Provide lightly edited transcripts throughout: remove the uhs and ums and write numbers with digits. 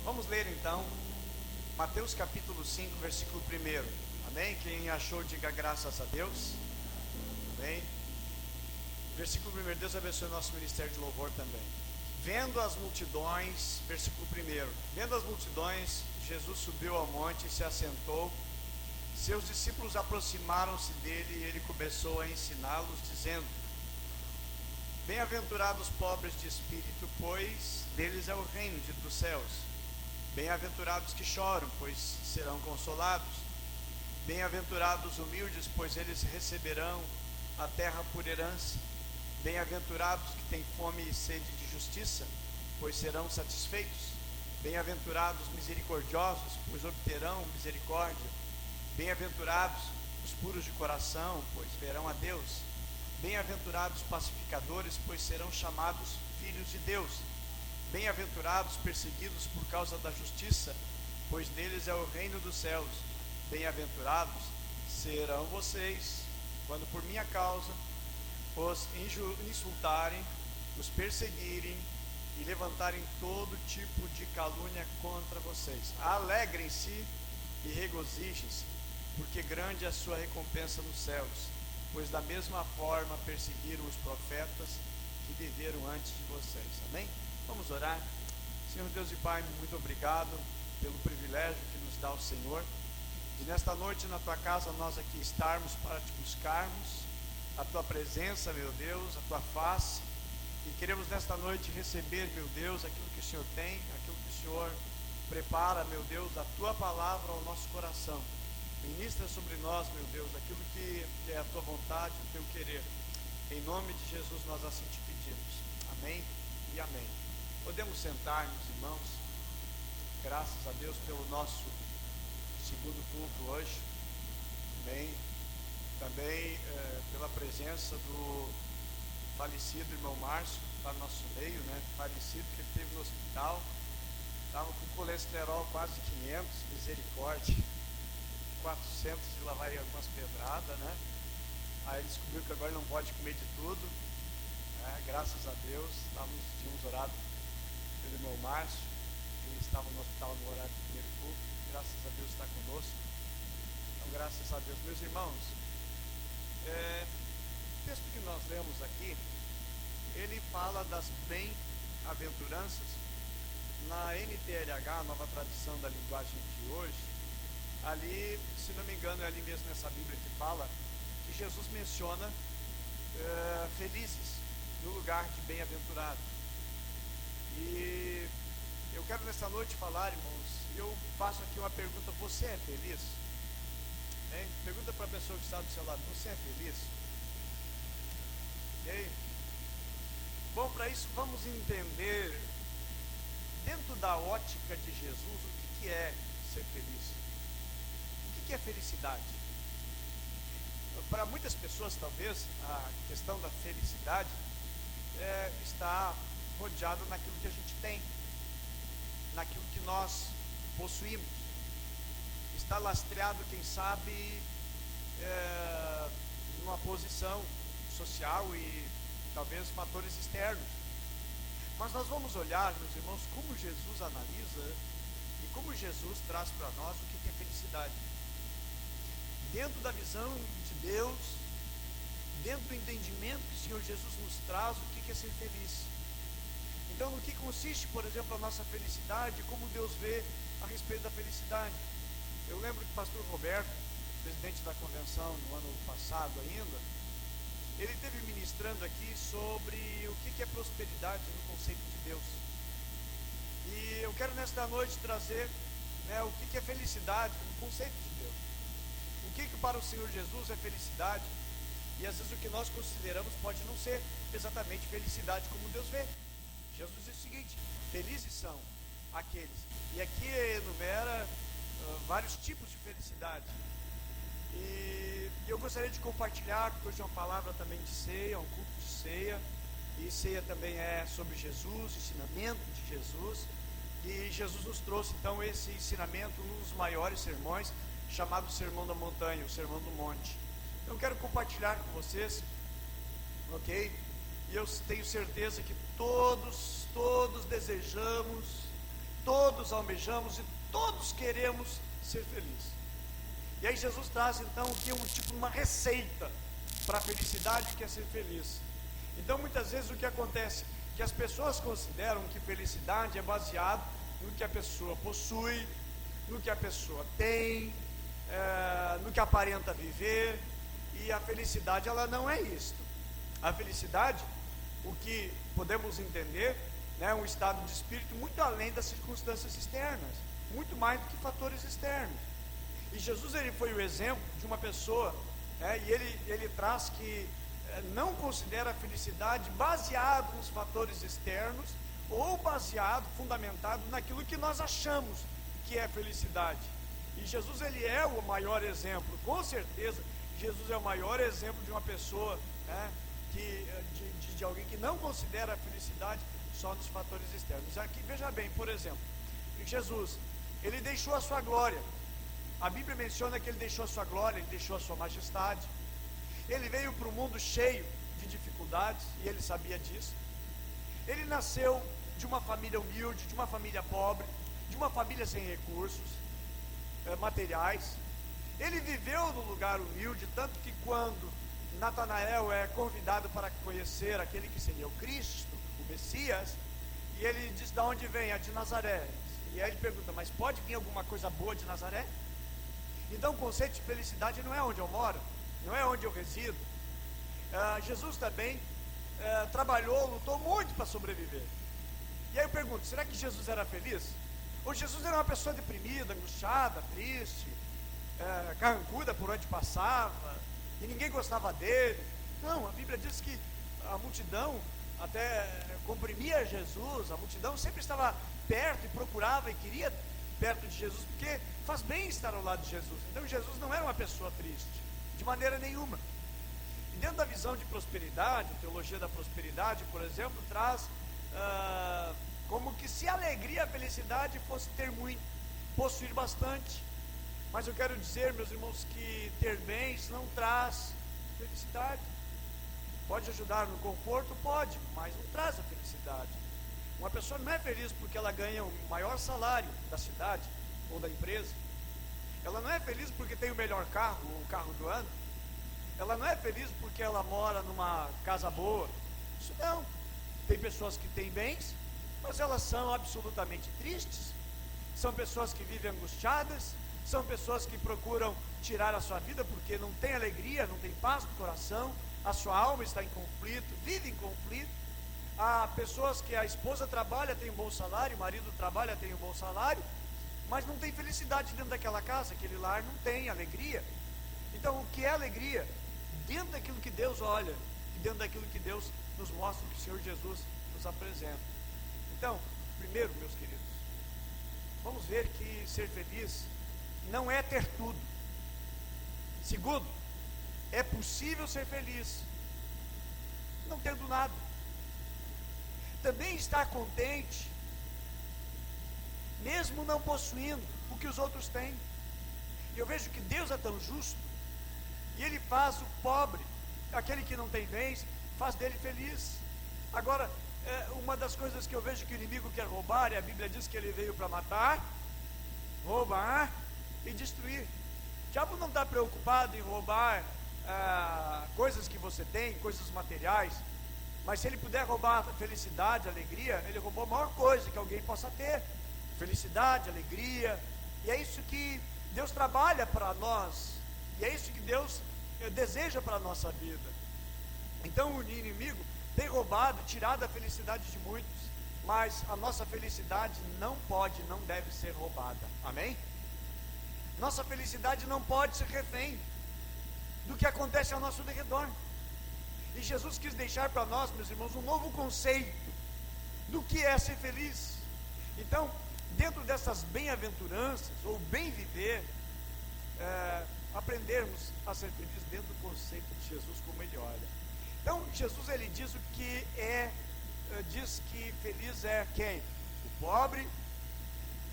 Vamos ler então Mateus capítulo 5, versículo 1. Amém? Quem achou, diga graças a Deus. Amém? Versículo 1. Deus abençoe o nosso ministério de louvor também. Vendo as multidões, versículo 1. Vendo as multidões, Jesus subiu ao monte e se assentou. Seus discípulos aproximaram-se dele e ele começou a ensiná-los, dizendo: Bem-aventurados os pobres de espírito, pois deles é o reino dos céus. Bem-aventurados que choram, pois serão consolados. Bem-aventurados os humildes, pois eles receberão a terra por herança. Bem-aventurados que têm fome e sede de justiça, pois serão satisfeitos. Bem-aventurados misericordiosos, pois obterão misericórdia. Bem-aventurados os puros de coração, pois verão a Deus. Bem-aventurados pacificadores, pois serão chamados filhos de Deus. Bem-aventurados perseguidos por causa da justiça, pois deles é o reino dos céus. Bem-aventurados serão vocês, quando por minha causa os insultarem, os perseguirem e levantarem todo tipo de calúnia contra vocês. Alegrem-se e regozijem-se, porque grande é a sua recompensa nos céus, pois da mesma forma perseguiram os profetas que viveram antes de vocês. Amém? Vamos orar. Senhor Deus e Pai, muito obrigado pelo privilégio que nos dá o Senhor de nesta noite na tua casa nós aqui estarmos para te buscarmos, a tua presença, meu Deus, a tua face, e queremos nesta noite receber, meu Deus, aquilo que o Senhor tem, aquilo que o Senhor prepara, meu Deus, a tua palavra ao nosso coração. Ministra sobre nós, meu Deus, aquilo que é a tua vontade, o teu querer. Em nome de Jesus nós assim te pedimos. Amém e amém. Podemos sentar, meus irmãos. Graças a Deus pelo nosso segundo culto hoje. Amém. Também pela presença do falecido irmão Márcio, que está no nosso meio, né? Falecido, que ele esteve no hospital. Estava com colesterol quase 500, misericórdia. 400 de lá vai algumas pedradas, né? Aí ele descobriu que agora não pode comer de tudo, né? Graças a Deus, tínhamos orado pelo irmão Márcio, ele estava no hospital no horário do primeiro culto, graças a Deus está conosco. Então, graças a Deus, meus irmãos, o texto que nós lemos aqui, ele fala das bem-aventuranças. Na NTLH, nova tradução da linguagem de hoje, ali, se não me engano, é ali mesmo nessa Bíblia que fala que Jesus menciona felizes no lugar de bem-aventurado. E eu quero nessa noite falar, irmãos, eu faço aqui uma pergunta: você é feliz? Pergunta para a pessoa que está do seu lado: você é feliz? E aí? Bom, para isso vamos entender, dentro da ótica de Jesus, o que é ser feliz. O que é felicidade? Para muitas pessoas, talvez, a questão da felicidade está rodeada naquilo que a gente tem, naquilo que nós possuímos. Está lastreado, quem sabe, numa posição social e talvez fatores externos. Mas nós vamos olhar, meus irmãos, como Jesus analisa e como Jesus traz para nós o que é felicidade. Dentro da visão de Deus, dentro do entendimento que o Senhor Jesus nos traz, o que é ser feliz. Então, no que consiste, por exemplo, a nossa felicidade, como Deus vê a respeito da felicidade. Eu lembro que o pastor Roberto, presidente da convenção no ano passado ainda, ele esteve ministrando aqui sobre o que é prosperidade no conceito de Deus. E eu quero nesta noite trazer, o que é felicidade no conceito de Deus. O que para o Senhor Jesus é felicidade, e às vezes o que nós consideramos pode não ser exatamente felicidade como Deus vê. Jesus diz o seguinte: felizes são aqueles, e aqui enumera vários tipos de felicidade. E eu gostaria de compartilhar, porque hoje é uma palavra também de ceia, um culto de ceia, e ceia também é sobre Jesus, ensinamento de Jesus, e Jesus nos trouxe então esse ensinamento num dos maiores sermões, chamado Sermão da Montanha, o Sermão do Monte. Então eu quero compartilhar com vocês, ok? E eu tenho certeza que todos desejamos, todos almejamos e todos queremos ser felizes. E aí Jesus traz então aqui uma receita para a felicidade, que é ser feliz. Então muitas vezes o que acontece, que as pessoas consideram que felicidade é baseado no que a pessoa possui, no que a pessoa tem, no que aparenta viver, e a felicidade ela não é isto. A felicidade, o que podemos entender, é um estado de espírito muito além das circunstâncias externas, muito mais do que fatores externos. E Jesus ele foi o exemplo de uma pessoa, e ele traz que não considera a felicidade baseado nos fatores externos, ou baseado, fundamentado naquilo que nós achamos que é felicidade. E Jesus ele é o maior exemplo, com certeza. Jesus é o maior exemplo de uma pessoa, de alguém que não considera a felicidade só nos fatores externos. Aqui veja bem, por exemplo, Jesus, ele deixou a sua glória. A Bíblia menciona que ele deixou a sua glória, ele deixou a sua majestade. Ele veio para o mundo cheio de dificuldades, e ele sabia disso. Ele nasceu de uma família humilde, de uma família pobre, de uma família sem recursos materiais. Ele viveu num lugar humilde, tanto que quando Natanael é convidado para conhecer aquele que seria o Cristo, o Messias, e ele diz: de onde vem? De Nazaré. E aí ele pergunta: mas pode vir alguma coisa boa de Nazaré? Então o conceito de felicidade não é onde eu moro, não é onde eu resido. Jesus também trabalhou, lutou muito para sobreviver. E aí eu pergunto: será que Jesus era feliz? Ou Jesus era uma pessoa deprimida, angustiada, triste, carrancuda por onde passava, e ninguém gostava dele? Não, a Bíblia diz que a multidão até comprimia Jesus, a multidão sempre estava perto e procurava e queria perto de Jesus, porque faz bem estar ao lado de Jesus. Então Jesus não era uma pessoa triste, de maneira nenhuma. E dentro da visão de prosperidade, a teologia da prosperidade, por exemplo, traz como que se a alegria, a felicidade fosse ter muito, possuir bastante. Mas eu quero dizer, meus irmãos, que ter bens não traz felicidade. Pode ajudar no conforto? Pode, mas não traz a felicidade. Uma pessoa não é feliz porque ela ganha o maior salário da cidade ou da empresa. Ela não é feliz porque tem o melhor carro, ou o carro do ano. Ela não é feliz porque ela mora numa casa boa. Isso não. Tem pessoas que têm bens, mas elas são absolutamente tristes. São pessoas que vivem angustiadas, são pessoas que procuram tirar a sua vida porque não tem alegria, não tem paz no coração, a sua alma está em conflito, vive em conflito. Há pessoas que a esposa trabalha, tem um bom salário, o marido trabalha, tem um bom salário, mas não tem felicidade dentro daquela casa, aquele lar não tem alegria. Então o que é alegria? Dentro daquilo que Deus olha, e dentro daquilo que Deus nos mostra, que o Senhor Jesus nos apresenta. Então, primeiro, meus queridos, vamos ver que ser feliz não é ter tudo. Segundo, é possível ser feliz não tendo nada. Também estar contente, mesmo não possuindo o que os outros têm. Eu vejo que Deus é tão justo, e Ele faz o pobre, aquele que não tem bens, faz dele feliz. Agora, uma das coisas que eu vejo que o inimigo quer roubar, e a Bíblia diz que ele veio para matar, roubar e destruir. O diabo não está preocupado em roubar coisas que você tem, coisas materiais, mas se ele puder roubar a felicidade, a alegria, ele roubou a maior coisa que alguém possa ter: felicidade, alegria. E é isso que Deus trabalha para nós, e é isso que Deus deseja para a nossa vida. Então o inimigo tem roubado, tirado a felicidade de muitos, mas a nossa felicidade não pode, não deve ser roubada. Amém? Nossa felicidade não pode ser refém do que acontece ao nosso redor. E Jesus quis deixar para nós, meus irmãos, um novo conceito do que é ser feliz. Então, dentro dessas bem-aventuranças, ou bem viver, aprendermos a ser feliz dentro do conceito de Jesus, como Ele olha. Então, Jesus ele diz o que diz que feliz é quem? O pobre,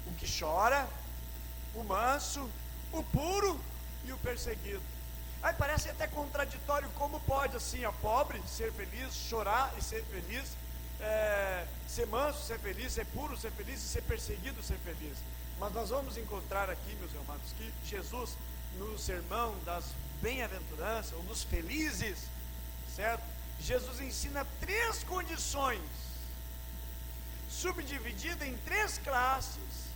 o que chora, o manso, o puro e o perseguido. Aí parece até contraditório, como pode assim, a pobre ser feliz, chorar e ser feliz, ser manso, ser feliz, ser puro, ser feliz, e ser perseguido, ser feliz. Mas nós vamos encontrar aqui, meus amados, que Jesus, no sermão das bem-aventuranças, ou dos felizes, certo? Jesus ensina 3 condições, subdividida em 3 classes,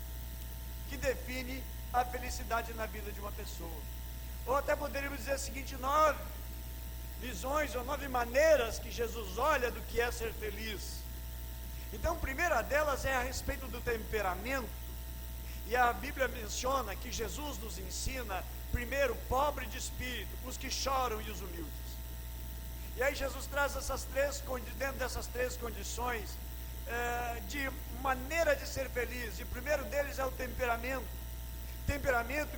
que define a felicidade na vida de uma pessoa. Ou até poderíamos dizer o seguinte: 9 visões ou 9 maneiras que Jesus olha do que é ser feliz. Então, a primeira delas é a respeito do temperamento, e a Bíblia menciona que Jesus nos ensina, primeiro, pobre de espírito, os que choram e os humildes. E aí Jesus traz dentro dessas 3 condições, de maneira de ser feliz, e o primeiro deles é o temperamento. Temperamento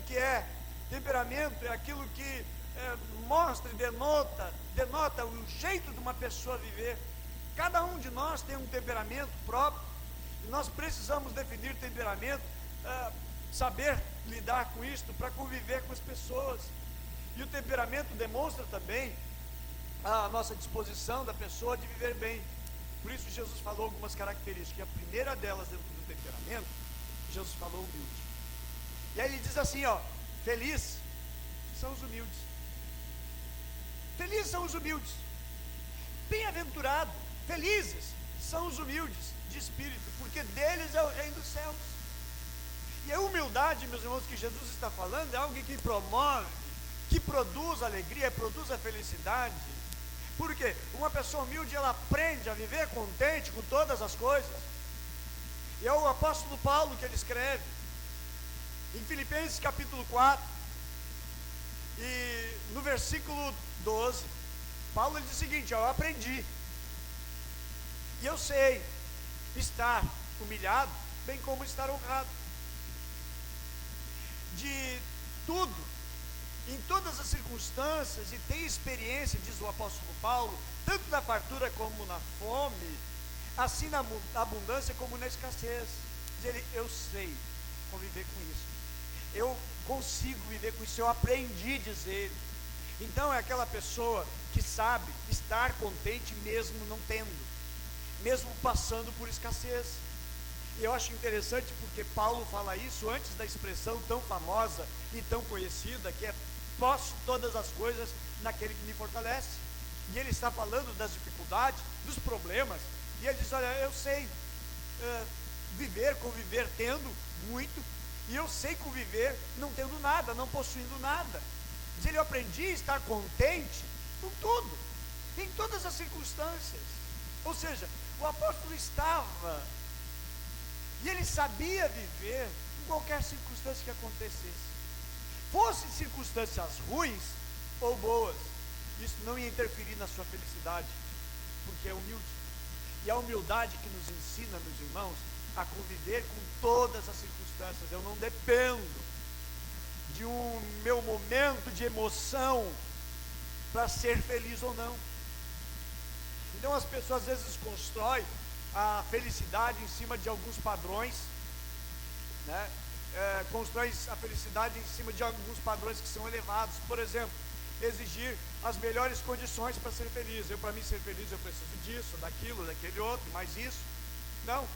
é aquilo que mostra e denota o jeito de uma pessoa viver. Cada um de nós tem um temperamento próprio, e nós precisamos definir temperamento, saber lidar com isto para conviver com as pessoas. E o temperamento demonstra também a nossa disposição da pessoa de viver bem. Por isso Jesus falou algumas características, e a primeira delas dentro do temperamento, Jesus falou humilde. E aí ele diz assim, feliz são os humildes. Felizes são os humildes. Bem-aventurado, felizes são os humildes de espírito, porque deles é o reino dos céus. E a humildade, meus irmãos, que Jesus está falando, é algo que promove, que produz alegria, produz a felicidade. Porque uma pessoa humilde, ela aprende a viver contente com todas as coisas. E é o apóstolo Paulo que ele escreve em Filipenses capítulo 4, e no versículo 12, Paulo diz o seguinte: eu aprendi, e eu sei estar humilhado, bem como estar honrado. De tudo, em todas as circunstâncias, e tem experiência, diz o apóstolo Paulo, tanto na fartura como na fome, assim na abundância como na escassez. Diz ele: eu sei conviver com isso, eu consigo viver com isso, eu aprendi, diz ele. Então é aquela pessoa que sabe estar contente mesmo não tendo, mesmo passando por escassez. E eu acho interessante porque Paulo fala isso antes da expressão tão famosa e tão conhecida, que é: posso todas as coisas naquele que me fortalece. E ele está falando das dificuldades, dos problemas, e ele diz: olha, eu sei conviver tendo muito, e eu sei conviver não tendo nada, não possuindo nada. Diz ele: eu aprendi a estar contente com tudo, em todas as circunstâncias. Ou seja, o apóstolo estava, e ele sabia viver em qualquer circunstância que acontecesse, fossem circunstâncias ruins ou boas. Isso não ia interferir na sua felicidade, porque é humilde. E a humildade que nos ensina, meus irmãos, a conviver com todas as circunstâncias. Eu não dependo de um meu momento de emoção para ser feliz ou não. Então as pessoas às vezes constroem a felicidade em cima de alguns padrões, né? Constrói a felicidade em cima de alguns padrões que são elevados. Por exemplo, exigir as melhores condições para ser feliz. Para mim ser feliz eu preciso disso, daquilo, daquele outro, mais isso. Não.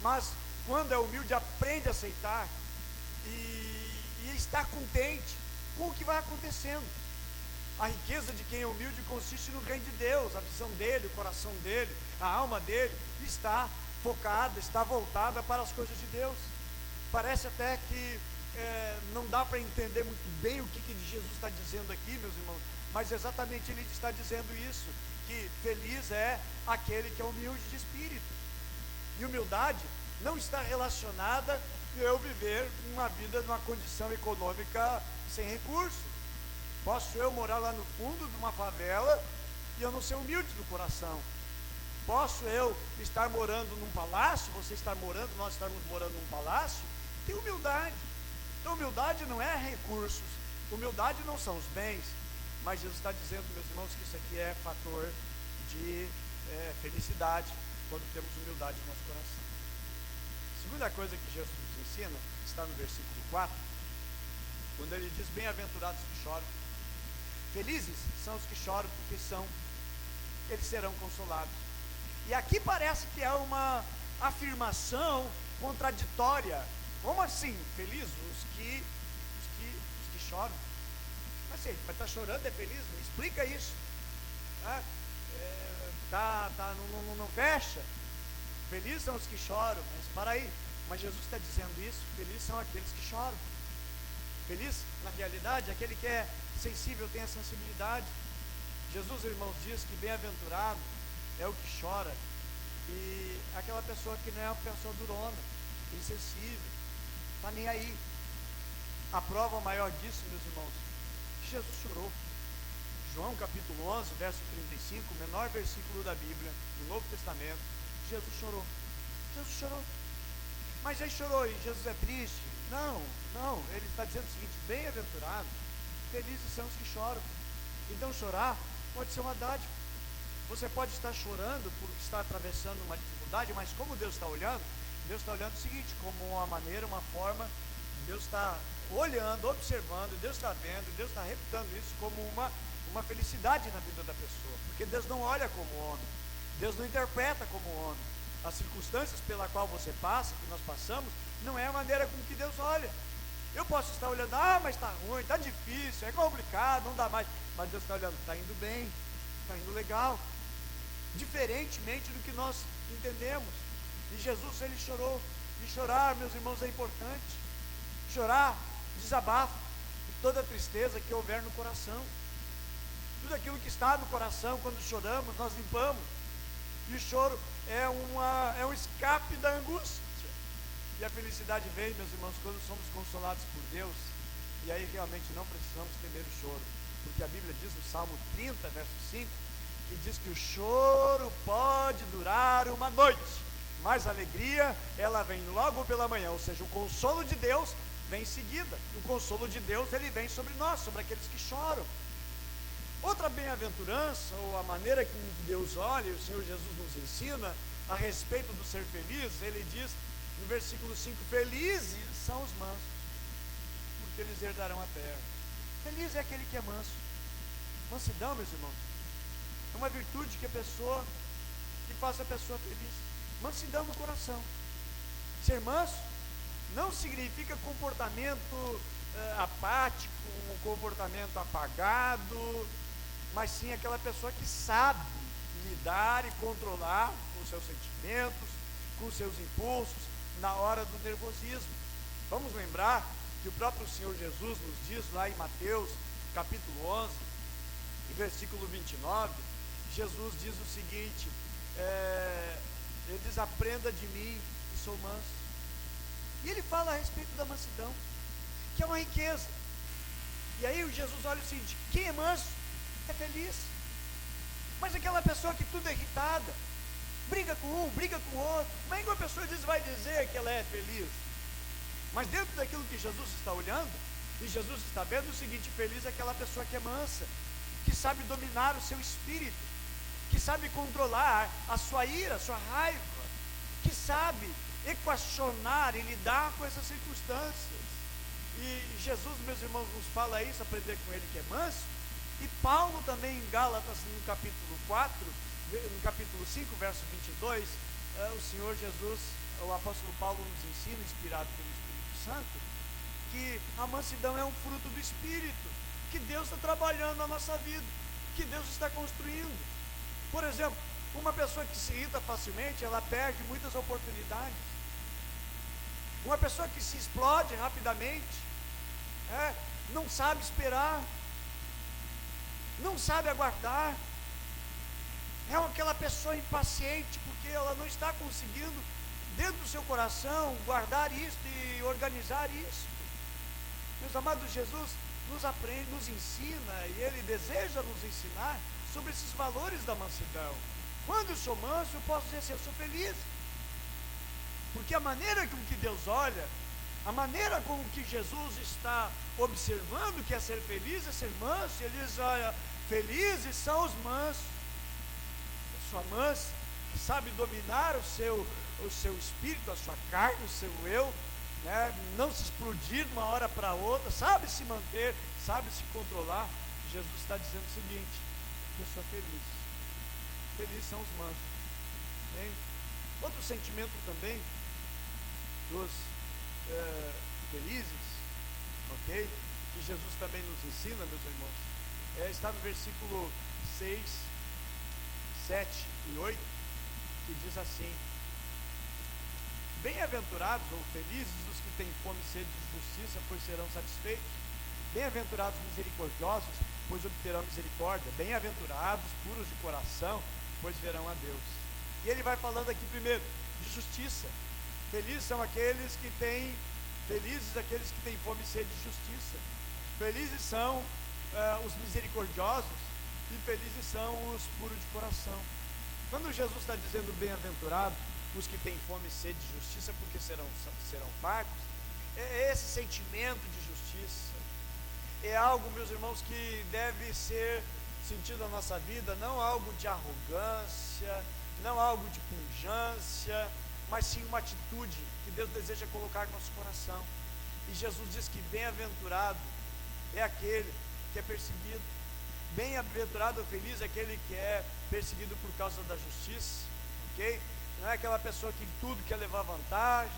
Mas quando é humilde, aprende a aceitar e estar contente com o que vai acontecendo. A riqueza de quem é humilde consiste no reino de Deus. A visão dele, o coração dele, a alma dele está focada, está voltada para as coisas de Deus. Parece até que não dá para entender muito bem o que Jesus está dizendo aqui, meus irmãos, mas exatamente ele está dizendo isso, que feliz é aquele que é humilde de espírito. E humildade não está relacionada a eu viver uma vida numa condição econômica sem recurso. Posso eu morar lá no fundo de uma favela e eu não ser humilde do coração. Posso eu estar morando num palácio, nós estarmos morando num palácio, tem humildade. Então humildade não é recursos, humildade não são os bens, mas Jesus está dizendo, meus irmãos, que isso aqui é fator de felicidade, quando temos humildade no nosso coração. A segunda coisa que Jesus nos ensina, está no versículo 4, quando ele diz: bem-aventurados que choram. Felizes são os que choram, porque eles serão consolados. E aqui parece que é uma afirmação contraditória. Como assim? Feliz? Os que choram. Mas assim, mas está chorando é feliz? Me explica isso. Não fecha. Felizes são os que choram. Mas para aí. Mas Jesus está dizendo isso. Felizes são aqueles que choram. Feliz, na realidade, aquele que é sensível, tem a sensibilidade. Jesus, irmãos, diz que bem-aventurado é o que chora. E aquela pessoa que não é uma pessoa durona, insensível, está nem aí. A prova maior disso, meus irmãos, que Jesus chorou. João capítulo 11, verso 35, o menor versículo da Bíblia, do Novo Testamento. Jesus chorou. Jesus chorou. Mas ele chorou e Jesus é triste? Não, ele está dizendo o seguinte: bem-aventurado, felizes são os que choram. Então chorar pode ser uma dádiva. Você pode estar chorando por estar atravessando uma dificuldade, mas como Deus está olhando? Deus está olhando o seguinte, como uma maneira, uma forma, Deus está olhando, observando, Deus está vendo, Deus está reputando isso como uma felicidade na vida da pessoa, porque Deus não olha como homem, Deus não interpreta como homem. As circunstâncias pela qual você passa, que nós passamos, não é a maneira com que Deus olha. Eu posso estar olhando, mas está ruim, está difícil, é complicado, não dá mais, mas Deus está olhando, está indo bem, está indo legal, diferentemente do que nós entendemos. E Jesus, ele chorou. E chorar, meus irmãos, é importante. Chorar desabafa toda a tristeza que houver no coração. Tudo aquilo que está no coração, quando choramos, nós limpamos. E o choro é um escape da angústia. E a felicidade vem, meus irmãos, quando somos consolados por Deus. E aí realmente não precisamos temer o choro, porque a Bíblia diz no Salmo 30, verso 5, que diz que o choro pode durar uma noite, mas a alegria, ela vem logo pela manhã. Ou seja, o consolo de Deus vem em seguida. O consolo de Deus, ele vem sobre nós, sobre aqueles que choram. Outra bem-aventurança, ou a maneira que Deus olha, o Senhor Jesus nos ensina a respeito do ser feliz, ele diz no versículo 5, felizes são os mansos, porque eles herdarão a terra. Feliz é aquele que é manso. Mansidão, meus irmãos, é uma virtude que faz a pessoa feliz. Mansidão no coração. Ser manso não significa comportamento apático, um comportamento apagado, mas sim aquela pessoa que sabe lidar e controlar com os seus sentimentos, com os seus impulsos, na hora do nervosismo. Vamos lembrar que o próprio Senhor Jesus nos diz lá em Mateus, capítulo 11, versículo 29, Jesus diz o seguinte, ele diz, aprenda de mim, que sou manso. E ele fala a respeito da mansidão, que é uma riqueza. E aí Jesus olha o seguinte, quem é manso é feliz. Mas aquela pessoa que tudo é irritada, briga com um, briga com o outro, como é que uma pessoa vai dizer que ela é feliz? Mas dentro daquilo que Jesus está olhando, e Jesus está vendo o seguinte, feliz é aquela pessoa que é mansa, que sabe dominar o seu espírito, que sabe controlar a sua ira, a sua raiva, que sabe equacionar e lidar com essas circunstâncias. E Jesus, meus irmãos, nos fala isso, aprender com ele que é manso. E Paulo também em Gálatas, no capítulo 4, no capítulo 5, verso 22, o Senhor Jesus, o apóstolo Paulo nos ensina, inspirado pelo Espírito Santo, que a mansidão é um fruto do Espírito, que Deus está trabalhando na nossa vida, que Deus está construindo. Por exemplo, uma pessoa que se irrita facilmente, ela perde muitas oportunidades. Uma pessoa que se explode rapidamente, não sabe esperar, não sabe aguardar, é aquela pessoa impaciente, porque ela não está conseguindo, dentro do seu coração, guardar isso e organizar isso. Meus amados, Jesus nos ensina, e Ele deseja nos ensinar sobre esses valores da mansidão. Quando eu sou manso, eu posso dizer assim, eu sou feliz, porque a maneira com que Deus olha, a maneira com que Jesus está observando que é ser feliz, é ser manso. Ele diz, olha, felizes são os mansos, a sua mansa, que sabe dominar o seu espírito, a sua carne, o seu eu, não se explodir de uma hora para outra, sabe se manter, sabe se controlar. Jesus está dizendo o seguinte, eu sou feliz, felizes são os mansos, Amém? Outro sentimento também dos felizes, ok? Que Jesus também nos ensina, meus irmãos, está no versículo 6, 7 e 8, que diz assim: bem-aventurados ou felizes os que têm fome e sede de justiça, pois serão satisfeitos. Bem-aventurados misericordiosos, pois obterão misericórdia. Bem-aventurados puros de coração, pois verão a Deus. E ele vai falando aqui primeiro de justiça. Felizes são aqueles que têm, felizes aqueles que têm fome e sede de justiça. Felizes são os misericordiosos e felizes são os puros de coração. Quando Jesus está dizendo bem-aventurado os que têm fome e sede de justiça, porque serão fartos, é esse sentimento de justiça. É algo, meus irmãos, que deve ser sentido na nossa vida, não algo de arrogância, não algo de pujança, mas sim uma atitude que Deus deseja colocar no nosso coração. E Jesus diz que bem-aventurado é aquele que é perseguido. Bem-aventurado ou feliz é aquele que é perseguido por causa da justiça, ok? Não é aquela pessoa que tudo quer levar vantagem,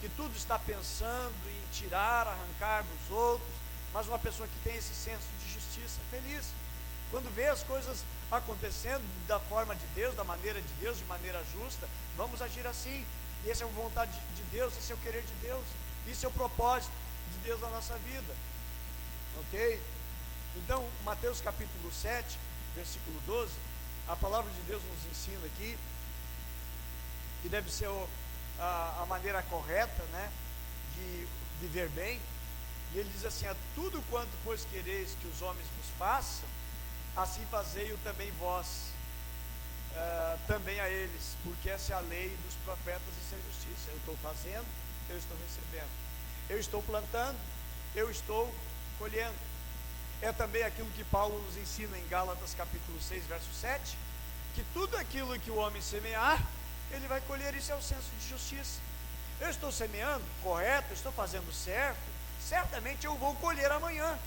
que tudo está pensando em tirar, arrancar dos outros, mas uma pessoa que tem esse senso de justiça, feliz. Quando vê as coisas acontecendo da forma de Deus, da maneira de Deus, de maneira justa, vamos agir assim. E essa é a vontade de Deus, esse é o querer de Deus, isso é o propósito de Deus na nossa vida, ok? Então, Mateus capítulo 7, versículo 12, a palavra de Deus nos ensina aqui, que deve ser a maneira correta, né, de viver bem. E ele diz assim: a tudo quanto pois quereis que os homens vos façam, assim fazei-o também vós, também a eles, porque essa é a lei dos profetas e a justiça. Eu estou fazendo, eu estou recebendo, eu estou plantando, eu estou colhendo. É também aquilo que Paulo nos ensina em Gálatas capítulo 6, verso 7, que tudo aquilo que o homem semear, ele vai colher. Isso é o senso de justiça. Eu estou semeando correto, estou fazendo certo, certamente eu vou colher amanhã.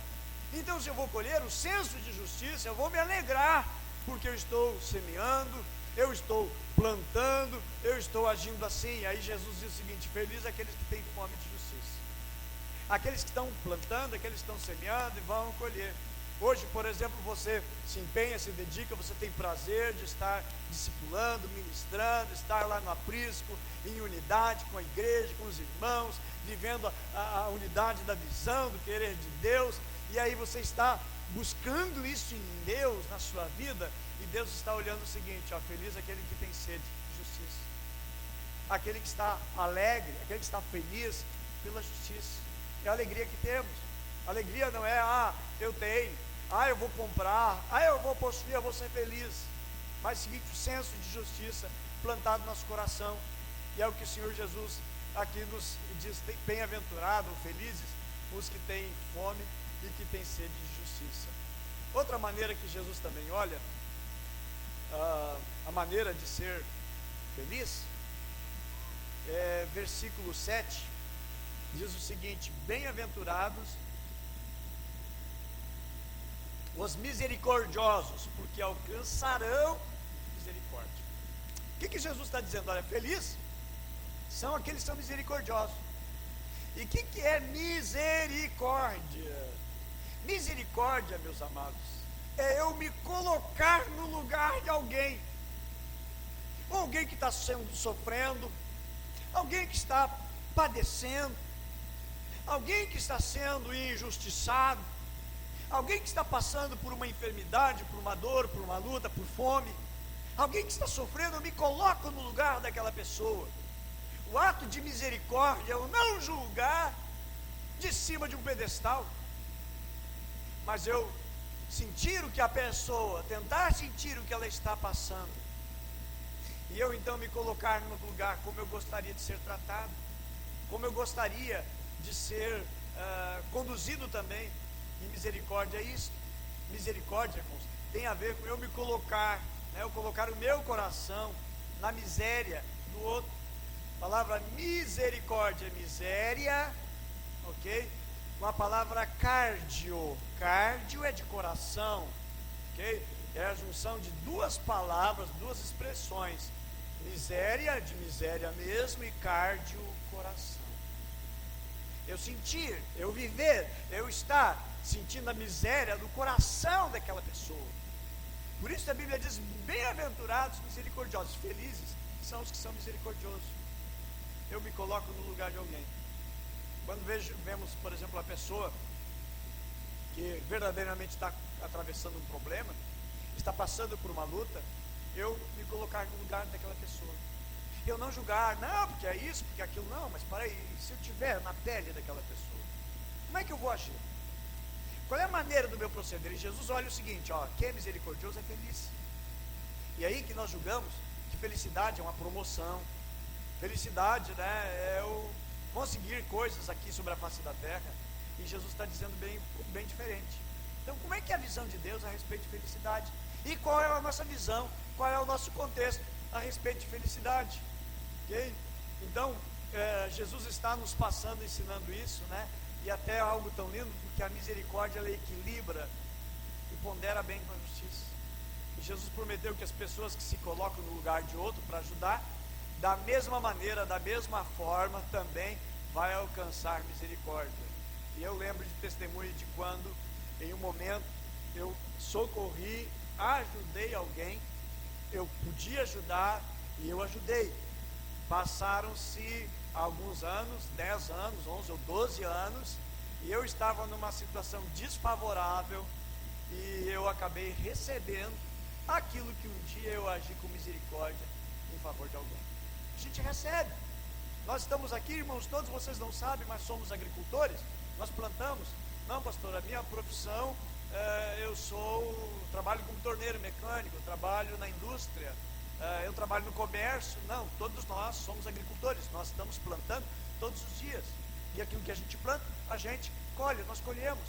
Então, se eu vou colher o senso de justiça, eu vou me alegrar, porque eu estou semeando, eu estou plantando, eu estou agindo assim. E aí Jesus diz o seguinte: feliz aqueles que têm fome de justiça, aqueles que estão plantando, aqueles que estão semeando e vão colher. Hoje, por exemplo, você se empenha, se dedica, você tem prazer de estar discipulando, ministrando, estar lá no aprisco, em unidade com a igreja, com os irmãos, vivendo a unidade da visão, do querer de Deus. E aí você está buscando isso em Deus, na sua vida, e Deus está olhando o seguinte: ó, feliz aquele que tem sede de justiça, aquele que está alegre, aquele que está feliz pela justiça. É a alegria que temos. Alegria não é, eu tenho, eu vou comprar, eu vou possuir, eu vou ser feliz. Mas o seguinte, o senso de justiça plantado no nosso coração. E é o que o Senhor Jesus aqui nos diz: bem-aventurado, felizes os que têm fome e que têm sede de justiça. Outra maneira que Jesus também olha, a maneira de ser feliz, é versículo 7, diz o seguinte: bem-aventurados os misericordiosos, porque alcançarão misericórdia. O que Jesus está dizendo? Olha, feliz são aqueles que são misericordiosos. E o que é misericórdia? Misericórdia, meus amados, é eu me colocar no lugar de alguém, alguém que está sofrendo, alguém que está padecendo, alguém que está sendo injustiçado, alguém que está passando por uma enfermidade, por uma dor, por uma luta, por fome, alguém que está sofrendo. Eu me coloco no lugar daquela pessoa. O ato de misericórdia é eu não julgar de cima de um pedestal, mas eu sentir o que a pessoa, tentar sentir o que ela está passando, e eu então me colocar no lugar como eu gostaria de ser tratado, como eu gostaria de ser conduzido também. E misericórdia é isso. Misericórdia, irmãos, tem a ver com eu me colocar, eu colocar o meu coração na miséria do outro. A palavra misericórdia é miséria, ok? Com a palavra cardio é de coração, ok? É a junção de duas palavras, duas expressões. Miséria, de miséria mesmo, e cardio, coração. Eu sentir, eu viver, eu estar sentindo a miséria do coração daquela pessoa. Por isso a Bíblia diz: bem-aventurados misericordiosos, felizes são os que são misericordiosos. Eu me coloco no lugar de alguém. Quando vemos, por exemplo, a pessoa que verdadeiramente está atravessando um problema, está passando por uma luta, eu me colocar no lugar daquela pessoa. Eu não julgar, não, porque é isso, porque é aquilo, não, mas para aí, se eu estiver na pele daquela pessoa, como é que eu vou agir? Qual é a maneira do meu proceder? E Jesus olha o seguinte, ó, quem é misericordioso é feliz. E aí que nós julgamos que felicidade é uma promoção, felicidade, né, é o conseguir coisas aqui sobre a face da terra, e Jesus está dizendo bem diferente. Então, como é que é a visão de Deus a respeito de felicidade? E qual é a nossa visão, qual é o nosso contexto a respeito de felicidade? Ok? Então, Jesus está nos passando, ensinando isso, né? E até algo tão lindo, porque a misericórdia, ela equilibra e pondera bem com a justiça. E Jesus prometeu que as pessoas que se colocam no lugar de outro para ajudar, da mesma maneira, da mesma forma, também vai alcançar misericórdia. E eu lembro de testemunho de quando, em um momento, eu socorri, ajudei alguém, eu podia ajudar e eu ajudei. Passaram-se alguns anos, 10 anos, 11 ou 12 anos, e eu estava numa situação desfavorável, e eu acabei recebendo aquilo que um dia eu agi com misericórdia em favor de alguém. A gente recebe. Nós estamos aqui, irmãos, todos vocês não sabem, mas somos agricultores, nós plantamos. Não, pastor, a minha profissão, trabalho como torneiro mecânico, trabalho na indústria, eu trabalho no comércio. Não, todos nós somos agricultores, nós estamos plantando todos os dias, e aquilo que a gente planta, a gente colhe, nós colhemos.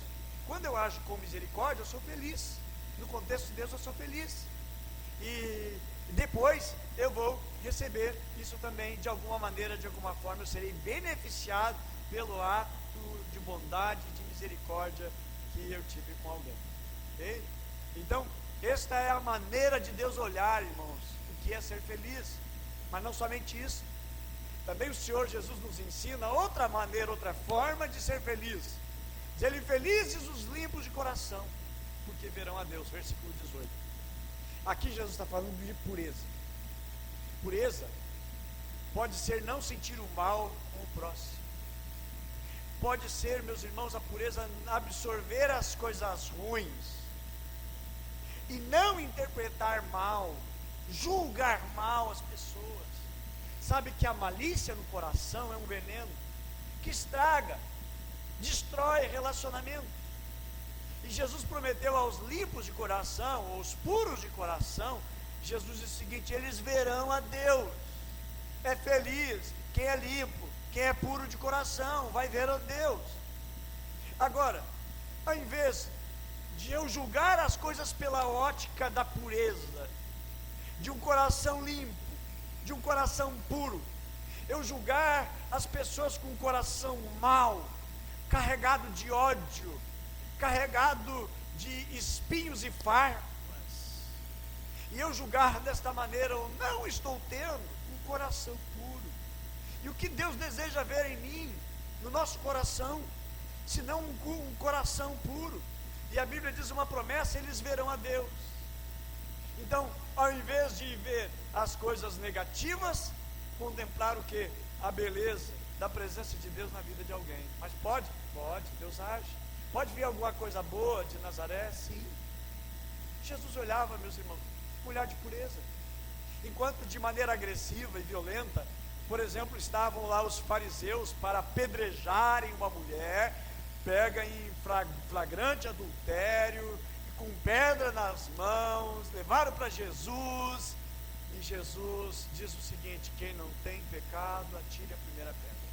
Quando eu ajo com misericórdia, eu sou feliz. No contexto de Deus, eu sou feliz. E depois eu vou receber isso também, de alguma maneira, de alguma forma, eu serei beneficiado pelo ato de bondade, de misericórdia que eu tive com alguém. Okay? Então, esta é a maneira de Deus olhar, irmãos, o que é ser feliz. Mas não somente isso, também o Senhor Jesus nos ensina outra maneira, outra forma de ser feliz. Diz ele: felizes os limpos de coração, porque verão a Deus. Versículo 18. Aqui Jesus está falando de pureza. Pureza pode ser não sentir o mal com o próximo. Pode ser, meus irmãos, a pureza absorver as coisas ruins e não interpretar mal, julgar mal as pessoas. Sabe que a malícia no coração é um veneno que estraga, destrói relacionamento. E Jesus prometeu aos limpos de coração, aos puros de coração, Jesus disse o seguinte: eles verão a Deus. É feliz quem é limpo, quem é puro de coração, vai ver a Deus. Agora, ao invés de eu julgar as coisas pela ótica da pureza, de um coração limpo, de um coração puro, eu julgar as pessoas com um coração mau, carregado de ódio, carregado de espinhos e farpas, e eu julgar desta maneira, eu não estou tendo um coração puro. E o que Deus deseja ver em mim, no nosso coração, senão um coração puro? E a Bíblia diz uma promessa: eles verão a Deus. Então, ao invés de ver as coisas negativas, contemplar o que? A beleza da presença de Deus na vida de alguém. Mas pode, Deus age. Pode vir alguma coisa boa de Nazaré? Sim. Jesus olhava, meus irmãos, com um olhar de pureza. Enquanto de maneira agressiva e violenta, por exemplo, estavam lá os fariseus para apedrejarem uma mulher pega em flagrante adultério, com pedra nas mãos, levaram para Jesus, e Jesus diz o seguinte: quem não tem pecado, atire a primeira pedra.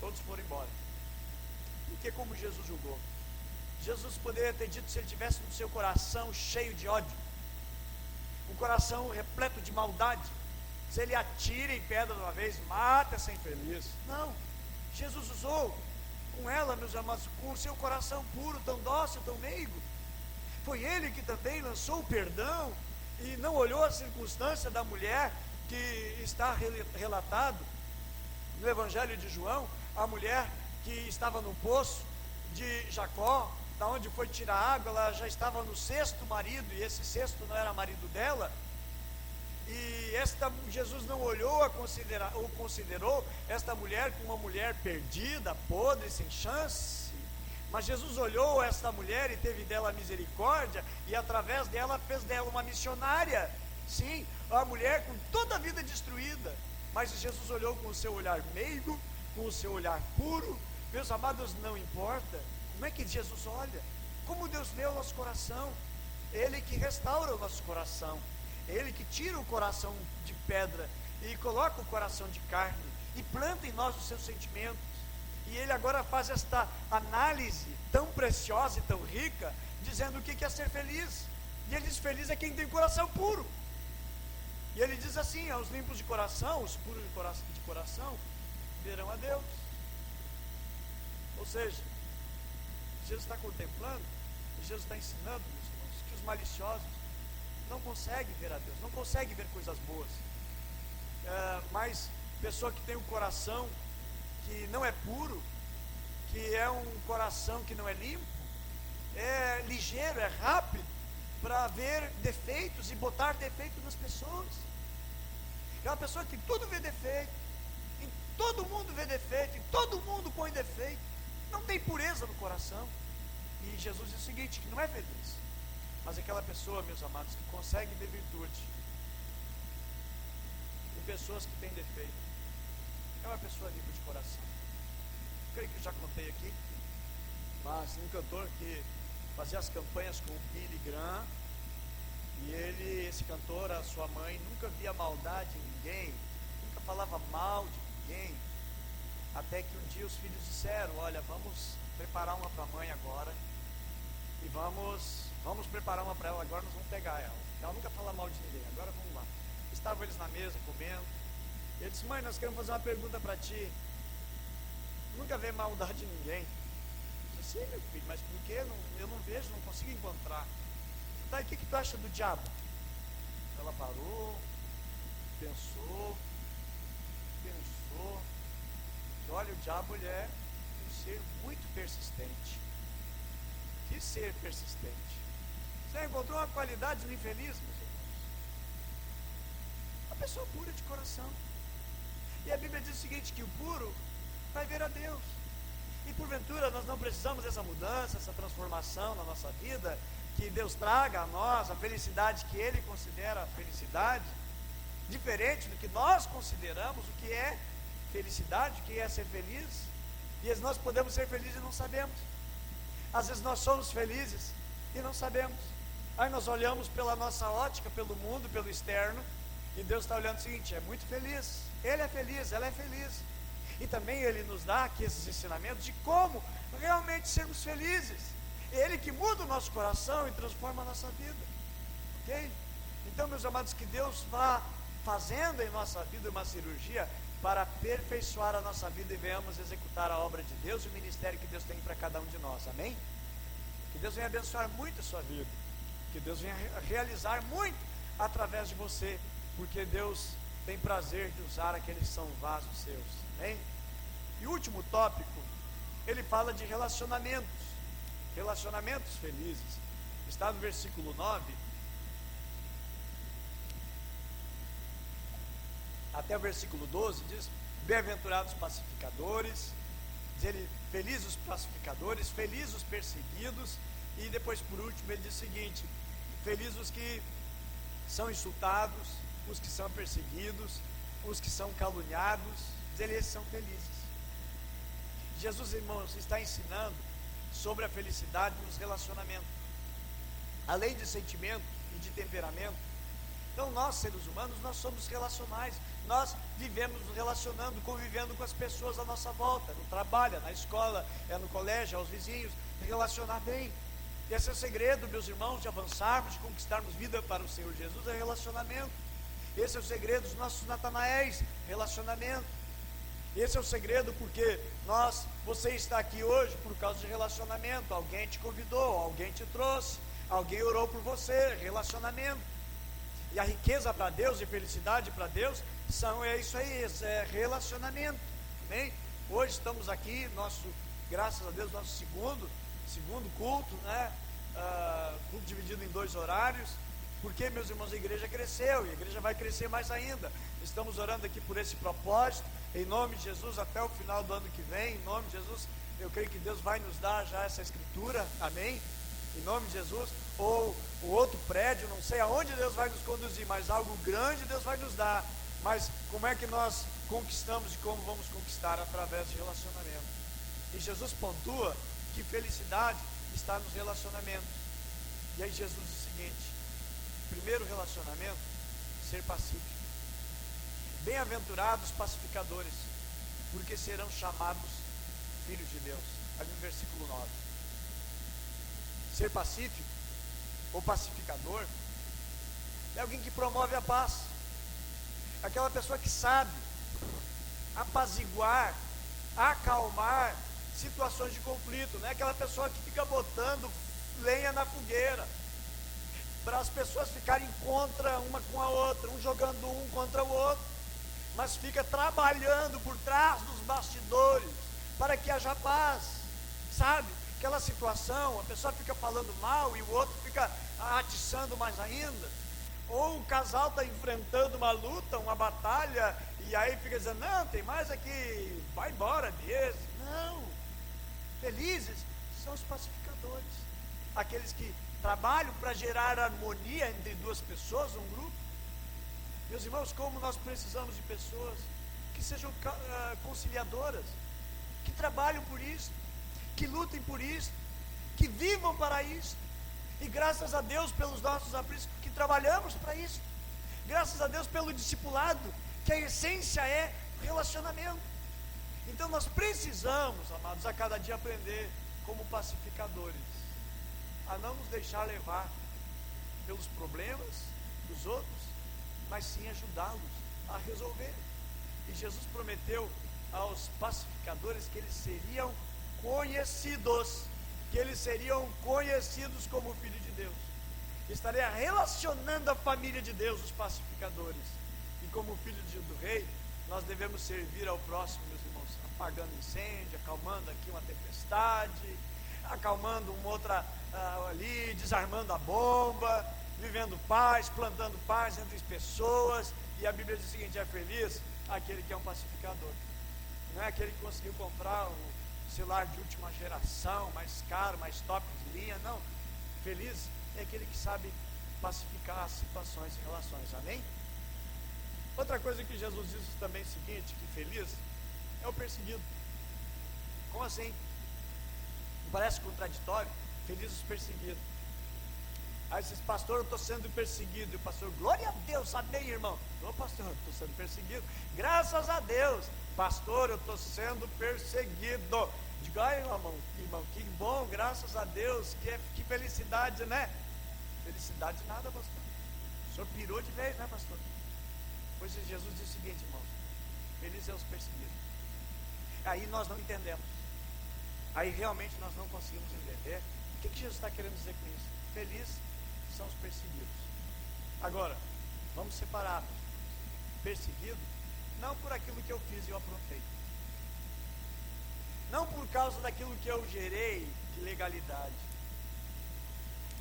Todos foram embora. Porque como Jesus julgou? Jesus poderia ter dito, se ele tivesse no seu coração cheio de ódio, um coração repleto de maldade, se ele atira em pedra de uma vez, mata essa infeliz. Não, Jesus usou com ela, meus amados, com o seu coração puro, tão dócil, tão meigo. Foi ele que também lançou o perdão e não olhou a circunstância da mulher, que está relatado no Evangelho de João, a mulher que estava no poço de Jacó, da onde foi tirar água, ela já estava no sexto marido, e esse sexto não era marido dela, e Jesus não olhou ou considerou esta mulher como uma mulher perdida, podre, sem chance, mas Jesus olhou esta mulher e teve dela misericórdia, e através dela fez dela uma missionária. Sim, a mulher com toda a vida destruída, mas Jesus olhou com o seu olhar meigo, com o seu olhar puro. Meus amados, não importa como é que Jesus olha, como Deus vê o nosso coração, Ele que restaura o nosso coração, Ele que tira o coração de pedra e coloca o coração de carne e planta em nós os seus sentimentos. E Ele agora faz esta análise tão preciosa e tão rica, dizendo o que é ser feliz. E Ele diz: feliz é quem tem coração puro. E Ele diz assim: aos limpos de coração, os puros de coração, verão a Deus. Ou seja, Jesus está contemplando, Jesus está ensinando, meus irmãos, que os maliciosos não conseguem ver a Deus, não conseguem ver coisas boas. Mas pessoa que tem um coração que não é puro, que é um coração que não é limpo, é ligeiro, é rápido para ver defeitos e botar defeito nas pessoas. É uma pessoa que tudo vê defeito, em todo mundo vê defeito, em todo mundo põe defeito, não tem pureza no coração. E Jesus diz o seguinte, que não é feliz, mas aquela pessoa, meus amados, que consegue ver virtude em pessoas que têm defeito, é uma pessoa limpa de coração. Eu creio que eu já contei aqui, mas um cantor que fazia as campanhas com o Billy Graham, e esse cantor, a sua mãe, nunca via maldade em ninguém, nunca falava mal de ninguém, até que um dia os filhos disseram: olha, vamos preparar uma para a mãe agora, e vamos preparar uma para ela agora, nós vamos pegar ela nunca fala mal de ninguém, agora vamos lá. Estavam eles na mesa comendo, e ele disse: mãe, nós queremos fazer uma pergunta para ti, nunca vê maldade em ninguém. Eu disse: sim, meu filho, mas por que? Eu não vejo, não consigo encontrar. Tá, e o que tu acha do diabo? Ela parou, pensou, e olha, o diabo, ele é um ser muito persistente. Que ser persistente? Você encontrou uma qualidade no infeliz, meus irmãos? Uma pessoa pura de coração. E a Bíblia diz o seguinte, que o puro vai ver a Deus. E porventura nós não precisamos dessa mudança, essa transformação na nossa vida, que Deus traga a nós a felicidade que Ele considera a felicidade, diferente do que nós consideramos o que é felicidade, o que é ser feliz. E às vezes nós podemos ser felizes e não sabemos. Às vezes nós somos felizes e não sabemos. Aí nós olhamos pela nossa ótica, pelo mundo, pelo externo, e Deus está olhando o seguinte: é muito feliz, ele é feliz, ela é feliz. E também Ele nos dá aqui esses ensinamentos de como realmente sermos felizes. Ele que muda o nosso coração e transforma a nossa vida, ok? Então, meus amados, que Deus vá fazendo em nossa vida uma cirurgia para aperfeiçoar a nossa vida e venhamos executar a obra de Deus e o ministério que Deus tem para cada um de nós, amém? Que Deus venha abençoar muito a sua vida, que Deus venha realizar muito através de você, porque Deus tem prazer de usar aqueles que são vasos seus, amém? E o último tópico, ele fala de relacionamentos felizes. Está no versículo 9 até o versículo 12, diz: bem-aventurados pacificadores, diz ele, felizes os pacificadores, felizes os perseguidos. E depois, por último, ele diz o seguinte: felizes os que são insultados, os que são perseguidos, os que são caluniados. Diz ele, esses são felizes. Jesus, irmãos, está ensinando sobre a felicidade nos relacionamentos, além de sentimento e de temperamento. Então nós, seres humanos, nós somos relacionais, nós vivemos nos relacionando, convivendo com as pessoas à nossa volta, no trabalho, na escola, no colégio, aos vizinhos, relacionar bem. Esse é o segredo, meus irmãos, de avançarmos, de conquistarmos vida para o Senhor Jesus, é relacionamento. Esse é o segredo dos nossos Natanaéis, relacionamento. Esse é o segredo, porque você está aqui hoje por causa de relacionamento. Alguém te convidou, alguém te trouxe, alguém orou por você, relacionamento. E a riqueza para Deus e felicidade para Deus é isso aí, é relacionamento. Amém? Hoje estamos aqui, graças a Deus, nosso segundo culto, né? Culto dividido em 2 horários, porque, meus irmãos, a igreja cresceu e a igreja vai crescer mais ainda. Estamos orando aqui por esse propósito, em nome de Jesus, até o final do ano que vem, em nome de Jesus. Eu creio que Deus vai nos dar já essa escritura, amém? Em nome de Jesus. Ou o outro prédio, não sei aonde Deus vai nos conduzir, mas algo grande Deus vai nos dar. Mas como é que nós conquistamos e como vamos conquistar? Através de relacionamento. E Jesus pontua que felicidade está nos relacionamentos. E aí Jesus diz o seguinte: primeiro relacionamento, ser pacífico. Bem-aventurados pacificadores, porque serão chamados filhos de Deus. Ali no versículo 9. Ser pacífico ou pacificador é alguém que promove a paz. Aquela pessoa que sabe apaziguar, acalmar situações de conflito, não é aquela pessoa que fica botando lenha na fogueira para as pessoas ficarem contra uma com a outra, um jogando um contra o outro, mas fica trabalhando por trás dos bastidores para que haja paz, sabe? Aquela situação, a pessoa fica falando mal e o outro fica atiçando mais ainda. Ou o casal está enfrentando uma luta, uma batalha, e aí fica dizendo, não, tem mais aqui, vai embora mesmo. Não, felizes são os pacificadores, aqueles que trabalham para gerar harmonia entre duas pessoas, um grupo. Meus irmãos, como nós precisamos de pessoas que sejam conciliadoras, que trabalham por isso, que lutem por isso, que vivam para isso. E graças a Deus pelos nossos apriscos que trabalhamos para isso. Graças a Deus pelo discipulado, que a essência é relacionamento. Então nós precisamos, amados, a cada dia aprender como pacificadores, a não nos deixar levar pelos problemas dos outros, mas sim ajudá-los a resolver. E Jesus prometeu aos pacificadores que eles seriam conhecidos, como filho de Deus. Estaria relacionando a família de Deus, os pacificadores. E como filho do rei, nós devemos servir ao próximo, meus irmãos, apagando incêndio, acalmando aqui uma tempestade, acalmando uma outra ali, desarmando a bomba, vivendo paz, plantando paz entre as pessoas. E a Bíblia diz o seguinte: é feliz aquele que é um pacificador. Não é aquele que conseguiu comprar o celular de última geração, mais caro, mais top de linha, não. Feliz é aquele que sabe pacificar as situações e relações, amém? Outra coisa que Jesus diz também é o seguinte, que feliz é o perseguido. Como assim? Parece contraditório, feliz os perseguidos. Aí você diz, pastor, eu estou sendo perseguido. E o pastor, glória a Deus, amém, irmão. Não, pastor, eu estou sendo perseguido. Graças a Deus, pastor, eu estou sendo perseguido. Digo, ai, irmão, que bom, graças a Deus, que felicidade, né? Felicidade nada, pastor. O senhor pirou de vez, né, pastor? Pois Jesus disse o seguinte, irmão: felizes é os perseguidos. Aí nós não entendemos. Aí realmente nós não conseguimos entender. O que Jesus está querendo dizer com isso? Felizes são os perseguidos. Agora, vamos separar. Perseguido, não por aquilo que eu fiz e eu aprontei. Não por causa daquilo que eu gerei de legalidade.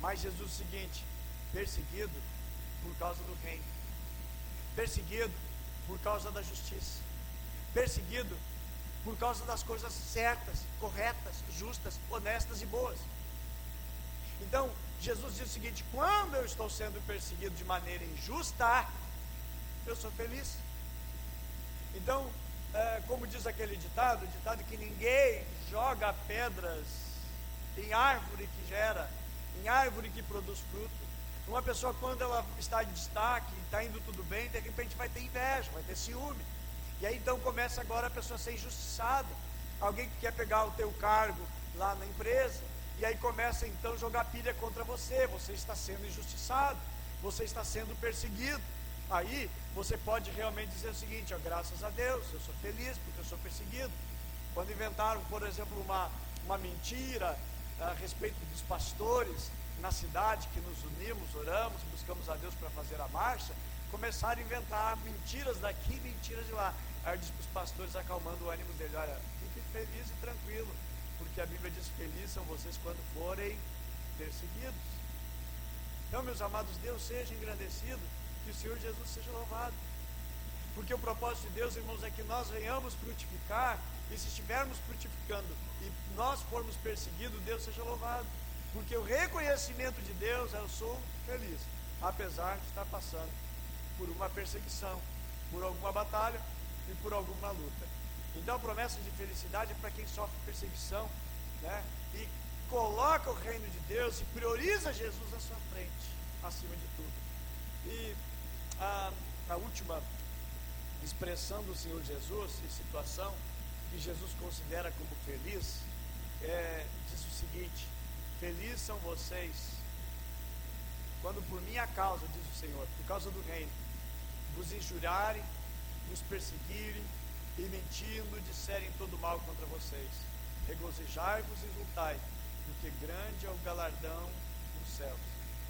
Mas Jesus diz o seguinte: perseguido por causa do reino. Perseguido por causa da justiça. Perseguido por causa das coisas certas, corretas, justas, honestas e boas. Então, Jesus diz o seguinte: quando eu estou sendo perseguido de maneira injusta, eu sou feliz. Então, como diz aquele ditado, o ditado que ninguém joga pedras em árvore que gera, em árvore que produz fruto. Uma pessoa, quando ela está em destaque, está indo tudo bem, de repente vai ter inveja, vai ter ciúme. E aí então começa agora a pessoa a ser injustiçada. Alguém que quer pegar o teu cargo lá na empresa, e aí começa então a jogar pilha contra você. Você está sendo injustiçado, você está sendo perseguido. Aí você pode realmente dizer o seguinte: ó, graças a Deus, eu sou feliz porque eu sou perseguido. Quando inventaram, por exemplo, uma mentira a respeito dos pastores, na cidade, que nos unimos, oramos, buscamos a Deus para fazer a marcha, começaram a inventar mentiras daqui, mentiras de lá. Aí eu disse para os pastores, acalmando o ânimo dele: olha, fique feliz e tranquilo, porque a Bíblia diz: felizes são vocês quando forem perseguidos. Então, meus amados, Deus seja engrandecido, que o Senhor Jesus seja louvado. Porque o propósito de Deus, irmãos, é que nós venhamos frutificar, e se estivermos frutificando e nós formos perseguidos, Deus seja louvado. Porque o reconhecimento de Deus é: eu sou feliz, apesar de estar passando por uma perseguição, por alguma batalha e por alguma luta. Então a promessa de felicidade é para quem sofre perseguição, né? E coloca o reino de Deus e prioriza Jesus à sua frente, acima de tudo. E a última expressão do Senhor Jesus, e situação que Jesus considera como feliz, diz o seguinte: felizes são vocês quando por minha causa, diz o Senhor, por causa do reino, vos injuriarem, vos perseguirem e mentindo disserem todo mal contra vocês. Regozijai-vos e exultai, porque grande é o galardão dos céus,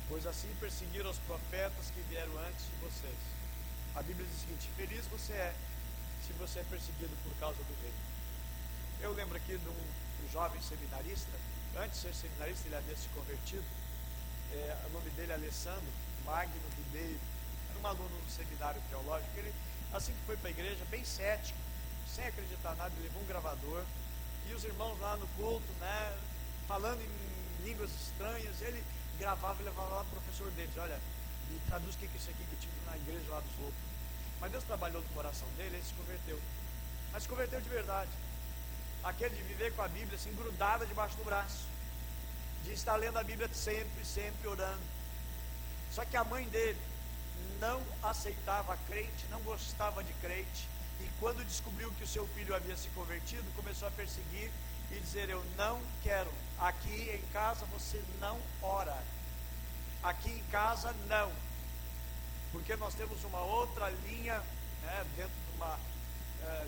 pois assim perseguiram os profetas que vieram antes de vocês. A Bíblia diz o seguinte: feliz você é se você é perseguido por causa do reino. Eu lembro aqui de um jovem seminarista. Antes de ser seminarista, ele havia se convertido. O nome dele é Alessandro Magno Ribeiro. Era um aluno do seminário teológico. Ele, assim que foi para a igreja, bem cético, sem acreditar nada, ele levou um gravador. E os irmãos lá no culto, né, falando em línguas estranhas, ele gravava e levava lá para o professor dele: olha, me traduz o que é isso aqui que eu tive na igreja lá dos outros. Mas Deus trabalhou no coração dele, ele se converteu. Mas se converteu de verdade. Aquele de viver com a Bíblia assim, grudada debaixo do braço, de estar lendo a Bíblia sempre, sempre orando. Só que a mãe dele não aceitava crente, não gostava de crente, e quando descobriu que o seu filho havia se convertido, começou a perseguir e dizer: eu não quero, aqui em casa você não ora, aqui em casa não, porque nós temos uma outra linha, né, dentro de uma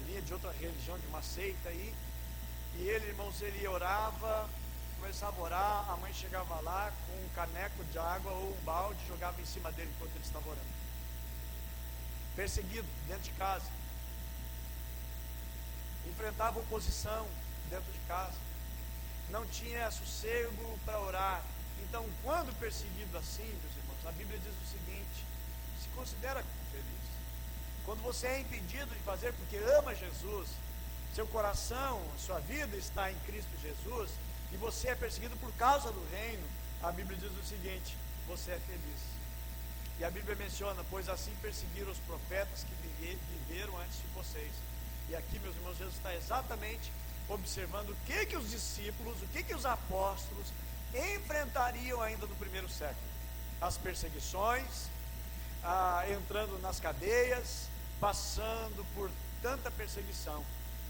linha de outra religião, de uma seita aí. E ele, irmãos, ele orava, começava a orar, a mãe chegava lá com um caneco de água ou um balde, jogava em cima dele enquanto ele estava orando. Perseguido dentro de casa, enfrentava oposição dentro de casa, não tinha sossego para orar. Então, quando perseguido assim, meus irmãos, a Bíblia diz o seguinte: se considera feliz. Quando você é impedido de fazer porque ama Jesus, seu coração, sua vida está em Cristo Jesus, e você é perseguido por causa do reino, a Bíblia diz o seguinte: você é feliz. E a Bíblia menciona: pois assim perseguiram os profetas que viveram antes de vocês. E aqui, meus irmãos, Jesus está exatamente observando o que os discípulos, o que os apóstolos enfrentariam ainda no primeiro século. As perseguições, entrando nas cadeias, passando por tanta perseguição.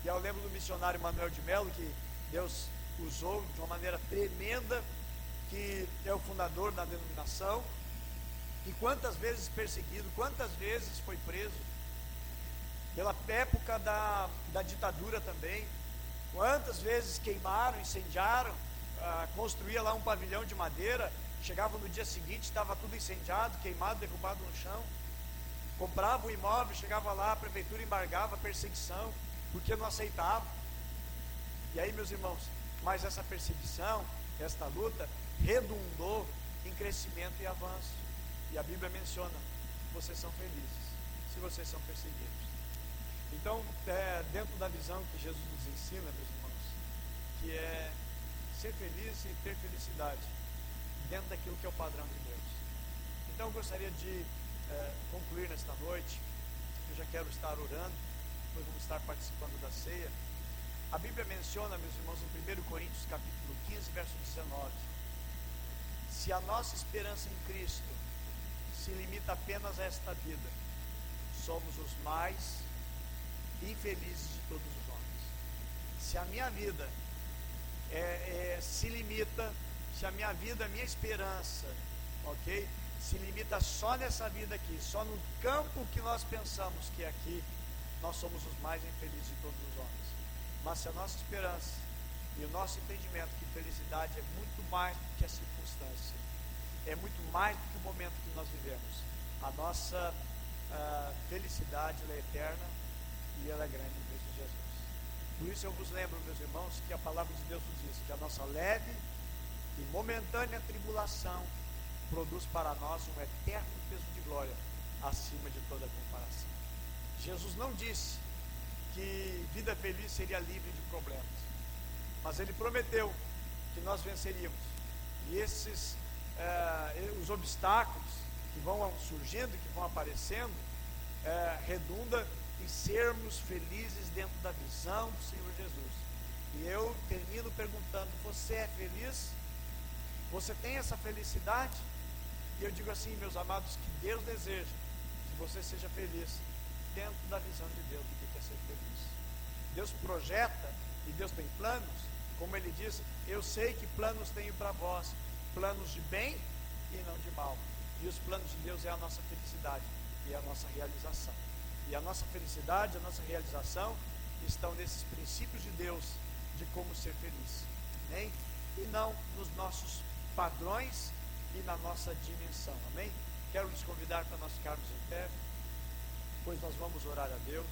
E eu lembro do missionário Manuel de Melo, que Deus usou de uma maneira tremenda, que é o fundador da denominação, e quantas vezes perseguido, quantas vezes foi preso, pela época da ditadura também, quantas vezes queimaram, incendiaram, construía lá um pavilhão de madeira, chegava no dia seguinte, estava tudo incendiado, queimado, derrubado no chão. Comprava um imóvel, chegava lá, a prefeitura embargava, perseguição, porque não aceitava. E aí, meus irmãos, mas essa perseguição, esta luta, redundou em crescimento e avanço. E a Bíblia menciona: vocês são felizes se vocês são perseguidos. Então, dentro da visão que Jesus nos ensina, meus irmãos, que é ser feliz e ter felicidade, dentro daquilo que é o padrão de Deus. Então, eu gostaria de concluir nesta noite. Eu já quero estar orando, depois vamos estar participando da ceia. A Bíblia menciona, meus irmãos, em 1 Coríntios capítulo 15, verso 19: se a nossa esperança em Cristo se limita apenas a esta vida, somos os mais infelizes de todos os homens. Se a minha vida se limita, se a minha vida, a minha esperança, ok, se limita só nessa vida aqui, só no campo que nós pensamos que é aqui, nós somos os mais infelizes de todos os homens. Mas se a nossa esperança e o nosso entendimento que felicidade é muito mais do que a circunstância, é muito mais do que o momento que nós vivemos. A nossa felicidade ela é eterna e ela é grande em Cristo Jesus. Por isso eu vos lembro, meus irmãos, que a palavra de Deus nos diz que a nossa leve e momentânea tribulação produz para nós um eterno peso de glória acima de toda comparação. Jesus não disse que vida feliz seria livre de problemas, mas Ele prometeu que nós venceríamos. E esses os obstáculos que vão surgindo, que vão aparecendo, redunda em sermos felizes dentro da visão do Senhor Jesus. E eu termino perguntando: você é feliz? Você tem essa felicidade? E eu digo assim, meus amados, que Deus deseja que você seja feliz dentro da visão de Deus do que é ser feliz. Deus projeta e Deus tem planos, como Ele diz: eu sei que planos tenho para vós, planos de bem e não de mal. E os planos de Deus é a nossa felicidade e a nossa realização. E a nossa felicidade, a nossa realização estão nesses princípios de Deus de como ser feliz, amém? E não nos nossos padrões e na nossa dimensão, amém? Quero nos convidar para nós ficarmos em pé, pois nós vamos orar a Deus.